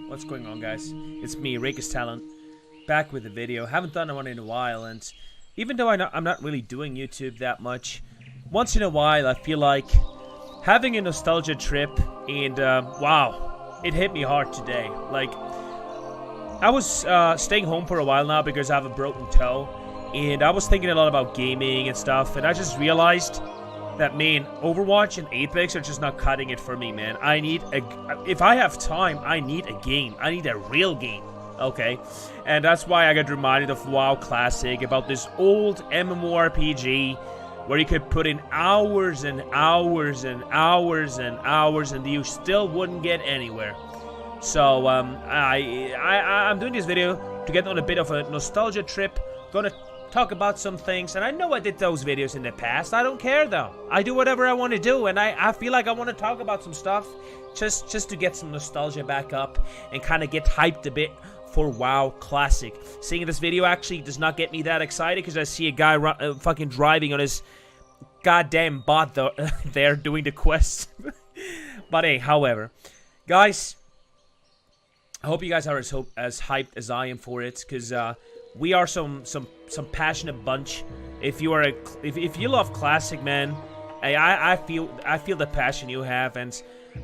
What's going on, guys? It's me, RakusTalent, back with a video. Haven't done one in a while, and even though I'm not really doing YouTube that much, once in a while I feel like having a nostalgia trip, and wow, it hit me hard today. Like, I was staying home for a while now because I have a broken toe, and I was thinking a lot about gaming and stuff, and I just realized that, man, Overwatch and Apex are just not cutting it for me, man. I need if I have time, I need a game. I need a real game, okay? And that's why I got reminded of WoW Classic, about this old MMORPG where you could put in hours and hours and hours and hours and you still wouldn't get anywhere. So, I'm doing this video to get on a bit of a nostalgia trip. Gonna talk about some things, and I know I did those videos in the past. I don't care though. I do whatever I want to do, and I feel like I want to talk about some stuff just to get some nostalgia back up and kind of get hyped a bit for WoW Classic. Seeing this video actually does not get me that excited because I see a guy fucking driving on his goddamn bot there doing the quests. But hey, however, guys, I hope you guys are as hyped as I am for it, because we are some passionate bunch. If you are if you love Classic, man, I feel the passion you have, and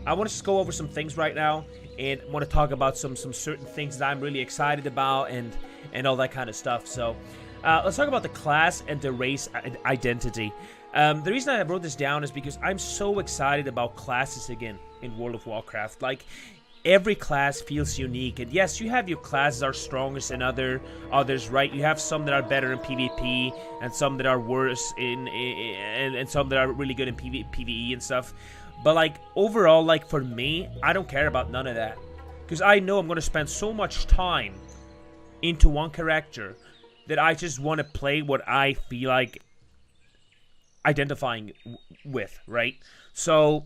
I want to just go over some things right now, and want to talk about some certain things that I'm really excited about, and all that kind of stuff. So let's talk about the class and the race identity. The reason I wrote this down is because I'm so excited about classes again in World of Warcraft. Like, every class feels unique, and yes, you have your classes are strongest than others, right? You have some that are better in PvP, and some that are worse and some that are really good in PvE and stuff. But like, overall, like, for me, I don't care about none of that, because I know I'm going to spend so much time into one character that I just want to play what I feel like identifying with, right? So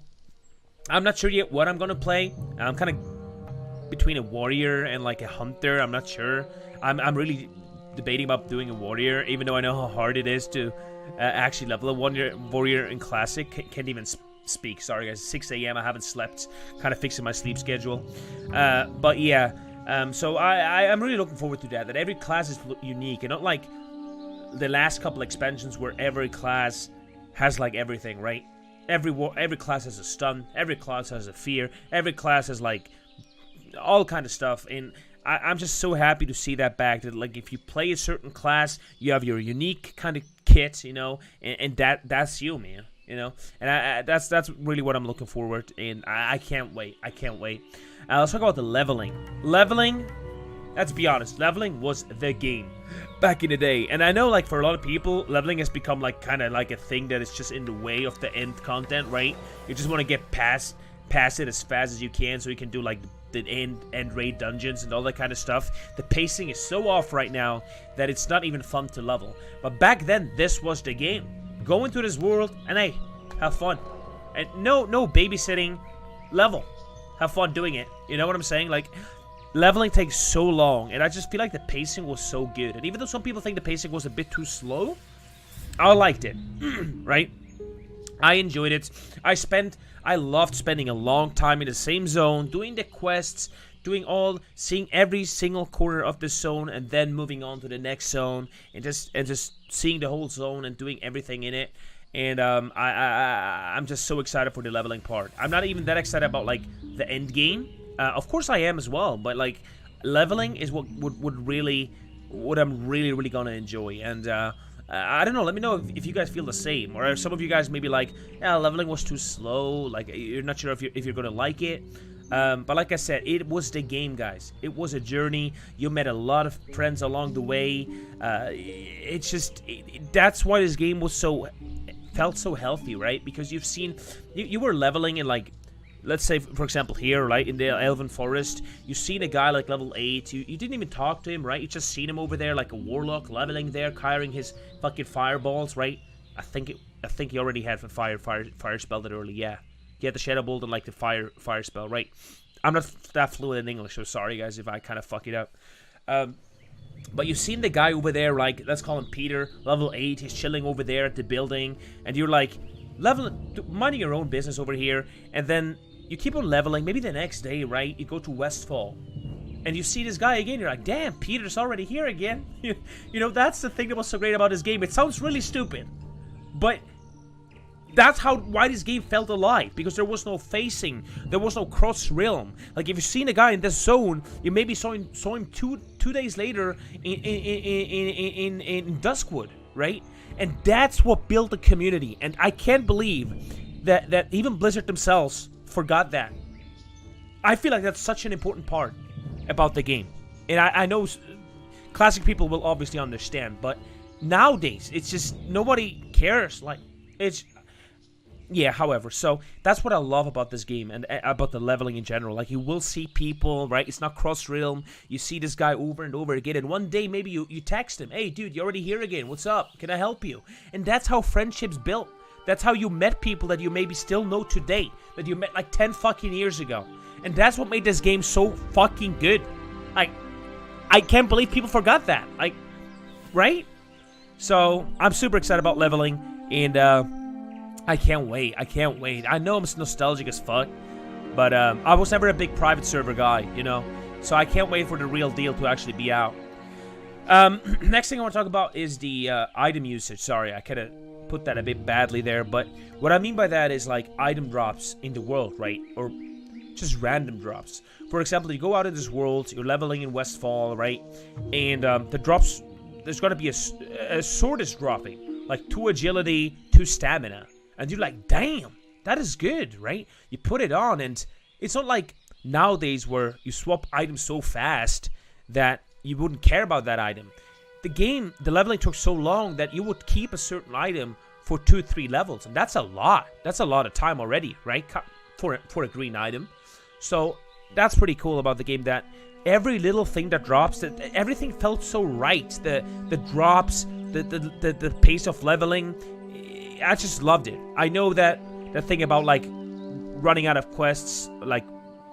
I'm not sure yet what I'm gonna play. I'm kind of between a warrior and like a hunter. I'm not sure. I'm really debating about doing a warrior, even though I know how hard it is to actually level a warrior in Classic. Can't even speak. Sorry, guys. 6 a.m. I haven't slept. Kind of fixing my sleep schedule. But yeah. So I'm really looking forward to that. That every class is unique, and not like the last couple expansions where every class has like everything, right? Every class has a stun, every class has a fear, every class has like all kind of stuff, and I'm just so happy to see that back. That like, if you play a certain class, you have your unique kind of kit, you know, and that's you, man, you know. And that's really what I'm looking forward, and I can't wait. I can't wait. Let's talk about the leveling. Leveling. Let's be honest, leveling was the game back in the day. And I know, like, for a lot of people, leveling has become like kind of like a thing that is just in the way of the end content, right? You just want to get past it as fast as you can, so you can do like the end raid dungeons and all that kind of stuff. The pacing is so off right now that it's not even fun to level. But back then, this was the game. Go into this world and hey, have fun. And no babysitting, level. Have fun doing it. You know what I'm saying? Like, leveling takes so long, and I just feel like the pacing was so good. And even though some people think the pacing was a bit too slow, I liked it, right? I enjoyed it. I loved spending a long time in the same zone, doing the quests, seeing every single corner of the zone, and then moving on to the next zone, and just seeing the whole zone and doing everything in it. And I'm just so excited for the leveling part. I'm not even that excited about like the end game. Of course I am as well, but like, leveling is what I'm really gonna enjoy. And I don't know, let me know if you guys feel the same, or if some of you guys maybe like, yeah, leveling was too slow, like you're not sure if you're gonna like it. But like I said, it was the game, guys. It was a journey. You met a lot of friends along the way. It's just that's why this game was felt so healthy, right? Because you've seen you were leveling in, like, let's say, for example, here, right, in the Elven Forest, you've seen a guy like level 8, you didn't even talk to him, right? You just seen him over there like a warlock, leveling there, carrying his fucking fireballs, right? I think he already had a fire spell that early, yeah. He had the Shadow Bolt and like the fire spell, right? I'm not that fluent in English, so sorry guys if I kind of fuck it up. But you've seen the guy over there, like, let's call him Peter, level 8, he's chilling over there at the building, and you're like, minding your own business over here, and then you keep on leveling. Maybe the next day, right, you go to Westfall, And you see this guy again, you're like, damn, Peter's already here again. You know, that's the thing that was so great about this game. It sounds really stupid, but that's why this game felt alive, because there was no facing, there was no cross realm. Like, if you've seen a guy in this zone, you maybe saw him two days later in Duskwood, right? And that's what built the community. And I can't believe that even Blizzard themselves forgot that. I feel like that's such an important part about the game. And I know classic people will obviously understand, but nowadays it's just nobody cares. Like, it's however, so that's what I love about this game and about the leveling in general. Like, you will see people, right? It's not cross realm. You see this guy over and over again, and one day maybe you text him, hey dude, you're already here again, what's up, can I help you? And that's how friendships built. That's how you met people that you maybe still know today, that you met like 10 fucking years ago. And that's what made this game so fucking good. Like, I can't believe people forgot that. Like, right? So, I'm super excited about leveling, and I can't wait. I know I'm nostalgic as fuck, but I was never a big private server guy, you know? So I can't wait for the real deal to actually be out. Next thing I want to talk about is the item usage. Sorry, I kind of put that a bit badly there, but what I mean by that is like item drops in the world, right? Or just random drops. For example, you go out in this world, you're leveling in Westfall, right? And the drops, there's going to be a sword is dropping, like 2 agility, 2 stamina. And you're like, damn, that is good, right? You put it on, and it's not like nowadays where you swap items so fast that you wouldn't care about that item. The leveling took so long that you would keep a certain item for 2-3 levels, and that's a lot. That's a lot of time already, right? For a green item. So that's pretty cool about the game, that every little thing that drops, that everything felt so right. The drops, the pace of leveling, I just loved it. I know that the thing about like running out of quests, like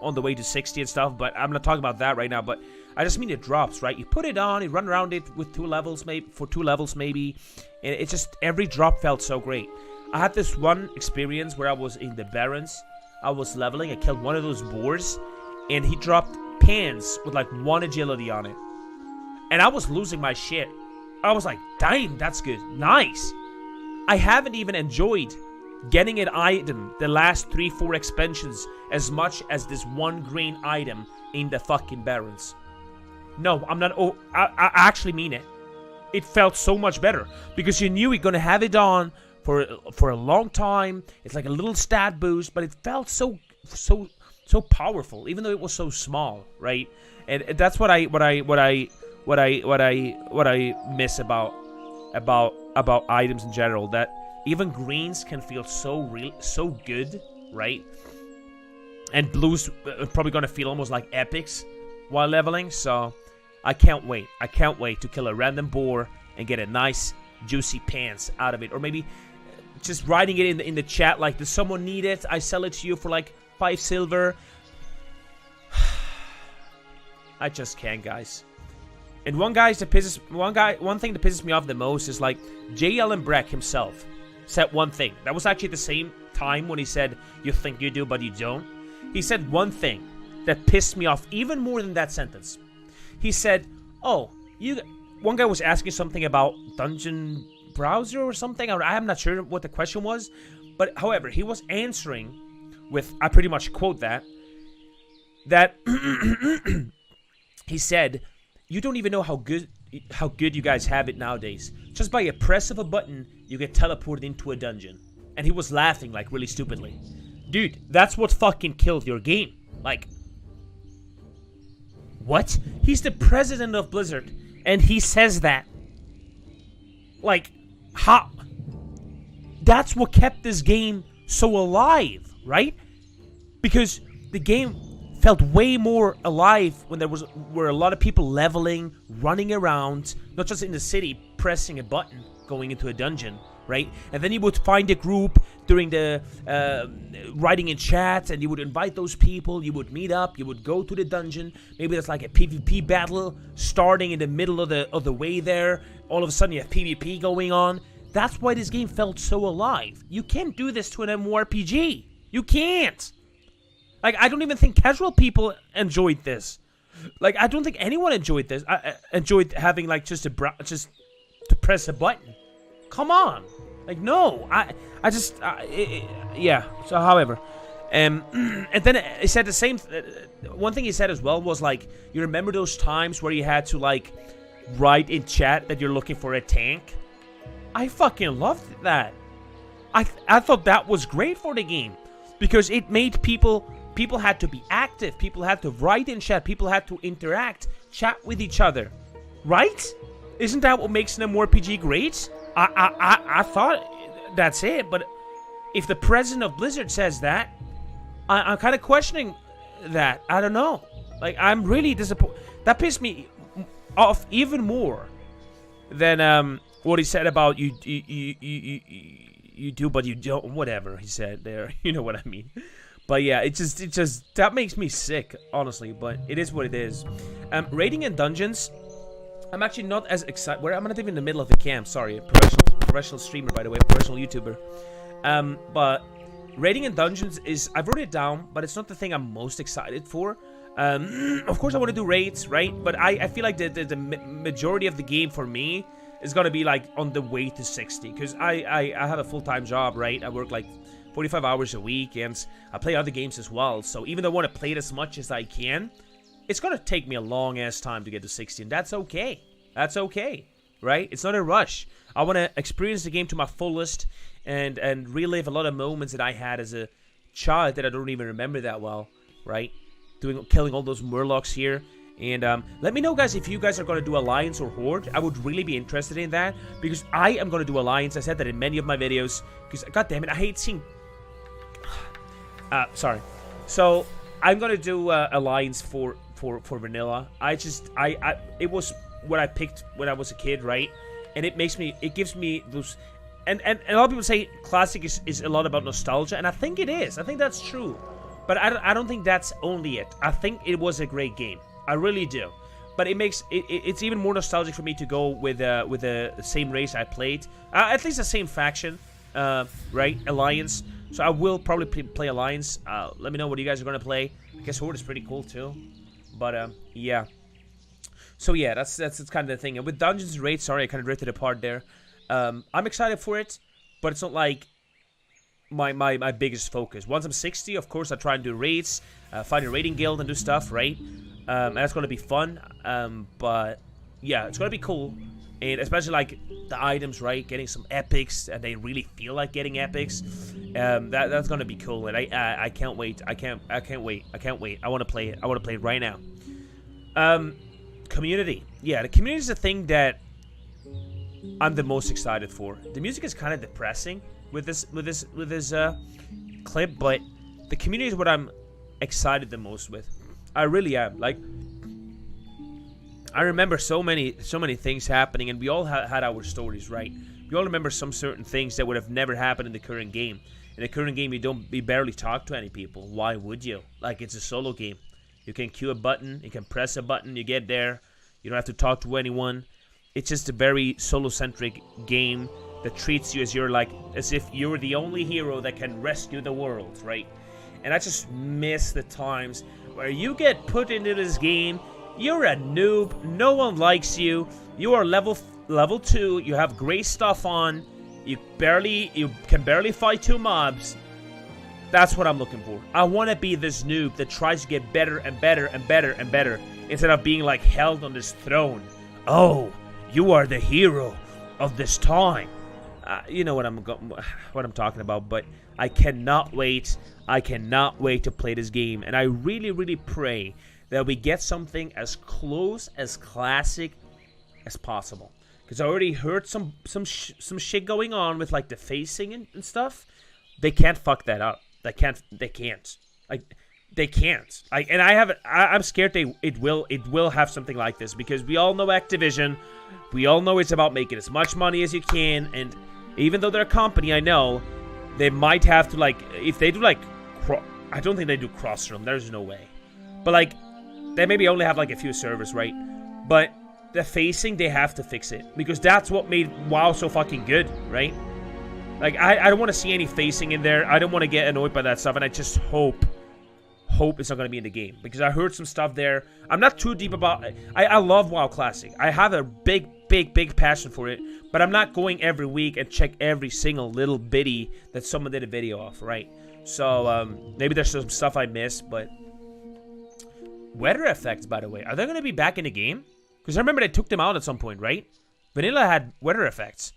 on the way to 60 and stuff, but I'm not talking about that right now. But I just mean it drops, right? You put it on, you run around it with 2 levels, maybe, and it just, every drop felt so great. I had this one experience where I was in the Barrens. I was leveling, I killed one of those boars, and he dropped pants with like 1 agility on it. And I was losing my shit. I was like, damn, that's good. Nice. I haven't even enjoyed getting an item the last 3-4 expansions as much as this one green item in the fucking Barrens. No, I'm not. Oh, I actually mean it. It felt so much better because you knew you're gonna have it on for a long time. It's like a little stat boost, but it felt so powerful, even though it was so small, right? And that's what I miss about items in general. That even greens can feel so good, right? And blues are probably gonna feel almost like epics while leveling. So I can't wait. I can't wait to kill a random boar and get a nice juicy pants out of it, or maybe just writing it in the chat like, does someone need it? I sell it to you for like 5 silver. I just can't, guys. And one thing that pisses me off the most is like J. Allen Brack himself said one thing. That was actually the same time when he said, you think you do, but you don't. He said one thing that pissed me off even more than that sentence. He said, one guy was asking something about Dungeon Browser or something. I'm not sure what the question was. But however, he was answering with, I pretty much quote that he said, you don't even know how good you guys have it nowadays. Just by a press of a button, you get teleported into a dungeon. And he was laughing like really stupidly. Dude, that's what fucking killed your game. Like, what? He's the president of Blizzard, and he says that. Like, how? That's what kept this game so alive, right? Because the game felt way more alive when were a lot of people leveling, running around, not just in the city, pressing a button, going into a dungeon, right? And then you would find a group during the writing in chat, and you would invite those people, you would meet up, you would go to the dungeon. Maybe there's like a PvP battle starting in the middle of the way there. All of a sudden you have PvP going on. That's why this game felt so alive. You can't do this to an MMORPG. You can't. Like, I don't even think casual people enjoyed this. Like, I don't think anyone enjoyed this. I enjoyed having, like, just to press a button. Come on. Like, no. Yeah. So, however. And then he said the same... one thing he said as well was, like, you remember those times where you had to, like, write in chat that you're looking for a tank? I fucking loved that. I thought that was great for the game. Because it made people had to be active. People had to write in chat. People had to interact, chat with each other. Right? Isn't that what makes an MMORPG great? I thought that's it. But if the president of Blizzard says that, I'm kind of questioning that. I don't know. Like, I'm really disappointed. That pissed me off even more than what he said about you do, but you don't. Whatever he said there. You know what I mean. But yeah, it just that makes me sick, honestly. But it is what it is. Raiding and dungeons. I'm actually not as excited. I'm not even in the middle of the camp. Sorry, professional streamer, by the way, professional YouTuber. But raiding and dungeons is, I've wrote it down, but it's not the thing I'm most excited for. Of course, I want to do raids, right? But I feel like the majority of the game for me is gonna be like on the way to 60, because I have a full-time job, right? I work like 45 hours a week, and I play other games as well. So even though I want to play it as much as I can, it's gonna take me a long-ass time to get to 60, and that's okay. That's okay, right? It's not a rush. I want to experience the game to my fullest and relive a lot of moments that I had as a child that I don't even remember that well, right? Killing all those murlocs here. And let me know, guys, if you guys are going to do Alliance or Horde. I would really be interested in that, because I am going to do Alliance. I said that in many of my videos, because, god damn it, I hate seeing... sorry. So, I'm going to do Alliance for vanilla. It was what I picked when I was a kid, right? And it gives me those... And a lot of people say Classic is a lot about nostalgia, and I think it is. I think that's true. But I don't think that's only it. I think it was a great game. I really do. But it's even more nostalgic for me to go with the same race I played. At least the same faction, right? Alliance. So I will probably play Alliance. Let me know what you guys are going to play. I guess Horde is pretty cool too. But yeah. So yeah, that's kind of the thing. And with Dungeons and Raids, sorry, I kind of drifted apart there. I'm excited for it, but it's not like my biggest focus. Once I'm 60, of course, I try and do raids, find a raiding guild and do stuff, right? And that's gonna be fun. But yeah, it's gonna be cool, and especially like the items, right? Getting some epics, and they really feel like getting epics. That's gonna be cool, and I can't wait. I can't wait. I want to play it. I want to play it right now. Community. Yeah, the community is the thing that I'm the most excited for. The music is kind of depressing with this clip, but the community is what I'm excited the most with. I really am. Like, I remember so many things happening, and we all had our stories, right? We all remember some certain things that would have never happened in the current game. In the current game, you barely talk to any people. Why would you? Like, it's a solo game. You can cue a button, you can press a button, you get there. You don't have to talk to anyone. It's just a very solo-centric game that treats you as if you're the only hero that can rescue the world, right? And I just miss the times where you get put into this game, you're a noob, no one likes you, you are level 2, you have great stuff on, you can barely fight 2 mobs. That's what I'm looking for. I want to be this noob that tries to get better and better and better and better, instead of being like held on this throne. Oh, you are the hero of this time. You know what I'm talking about. But I cannot wait. I cannot wait to play this game, and I really, really pray that we get something as close as classic as possible. Because I already heard some shit going on with like the facing and stuff. They can't fuck that up. They can't. Like, they can't. I'm scared it will have something like this, because we all know Activision. We all know it's about making as much money as you can, and even though they're a company, I know they might have to, like, if they do like, I don't think they do cross-room. There's no way. But like, they maybe only have like a few servers, right? But the facing, they have to fix it, because that's what made WoW so fucking good, right? Like, I don't want to see any facing in there. I don't want to get annoyed by that stuff, and I just hope hope it's not going to be in the game, because I heard some stuff there. I'm not too deep about it. I love WoW Classic. I have a big passion for it, but I'm not going every week and check every single little bitty that someone did a video of, right? So maybe there's some stuff I missed, but weather effects, by the way, are they going to be back in the game? Because I remember they took them out at some point, right? Vanilla had weather effects.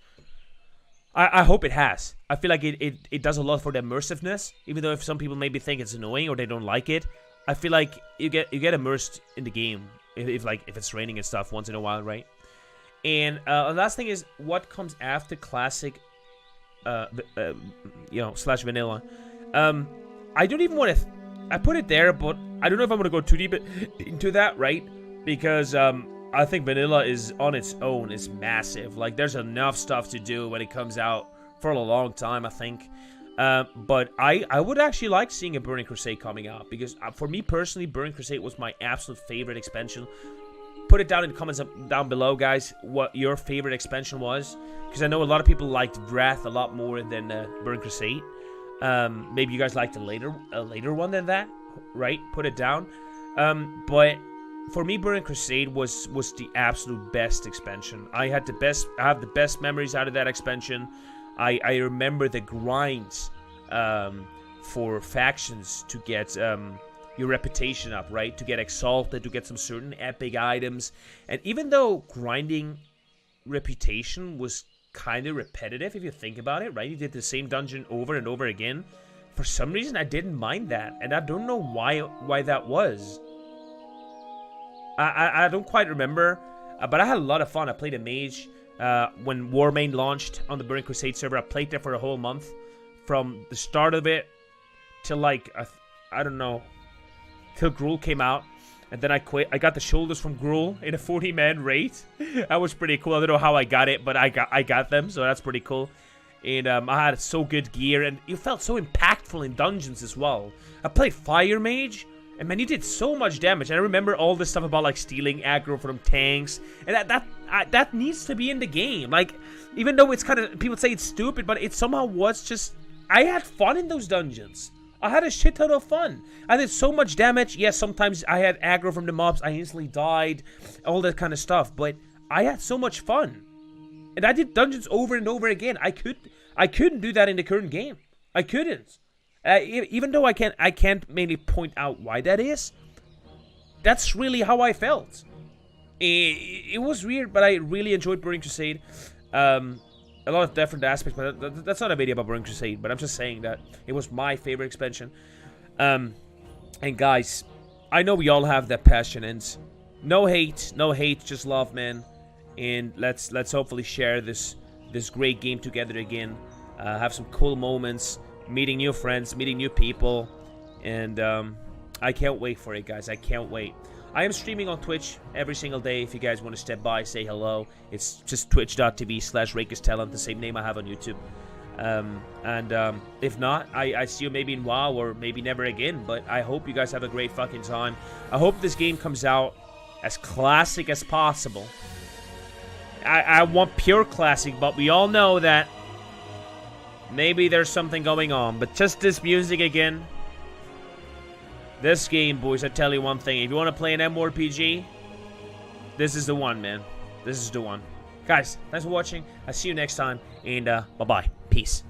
I hope it has. I feel like it does a lot for the immersiveness, even though if some people maybe think it's annoying or they don't like it. I feel like you get immersed in the game if it's raining and stuff once in a while, right? And the last thing is what comes after classic, slash vanilla. I don't even want to. I put it there, but I don't know if I'm gonna go too deep into that, right? Because I think vanilla is on its own is massive. Like, there's enough stuff to do when it comes out for a long time, I think. But I would actually like seeing a Burning Crusade coming out, because for me personally, Burning Crusade was my absolute favorite expansion. Put it down in the comments down below, guys, what your favorite expansion was, because I know a lot of people liked Wrath a lot more than Burning Crusade. Maybe you guys liked a later one than that, right? Put it down. But for me, Burning Crusade was the absolute best expansion. I have the best memories out of that expansion. I remember the grinds for factions to get your reputation up, right? To get exalted, to get some certain epic items. And even though grinding reputation was kind of repetitive, if you think about it, right? You did the same dungeon over and over again. For some reason, I didn't mind that, and I don't know why that was. I don't quite remember, but I had a lot of fun. I played a mage when Warmain launched on the Burning Crusade server. I played there for a whole month, from the start of it till like I don't know, till Gruul came out, and then I quit. I got the shoulders from Gruul in a 40-man raid. That was pretty cool. I don't know how I got it, but I got them, so that's pretty cool. And I had so good gear, and it felt so impactful in dungeons as well. I played Fire Mage. And man, you did so much damage. And I remember all this stuff about like stealing aggro from tanks, and that needs to be in the game. Like, even though it's kind of, people say it's stupid, but it somehow was just. I had fun in those dungeons. I had a shit ton of fun. I did so much damage. Yes, sometimes I had aggro from the mobs. I instantly died, all that kind of stuff. But I had so much fun, and I did dungeons over and over again. I couldn't do that in the current game. I couldn't. Even though I can't mainly point out why that is. That's really how I felt. It was weird, but I really enjoyed Burning Crusade. A lot of different aspects, but that's not a video about Burning Crusade. But I'm just saying that it was my favorite expansion. And guys, I know we all have that passion, and no hate, just love, man. And let's hopefully share this great game together again. Have some cool moments. Meeting new friends, meeting new people, and I can't wait for it, guys. I can't wait. I am streaming on Twitch every single day. If you guys want to step by, say hello. It's just twitch.tv/RakusTalent, the same name I have on YouTube. If not, I see you maybe in WoW or maybe never again, but I hope you guys have a great fucking time. I hope this game comes out as classic as possible. I want pure classic, but we all know that maybe there's something going on, but just this music again. This game, boys, I tell you one thing. If you want to play an MMORPG, this is the one, man. This is the one. Guys, thanks for watching. I'll see you next time, and bye-bye. Peace.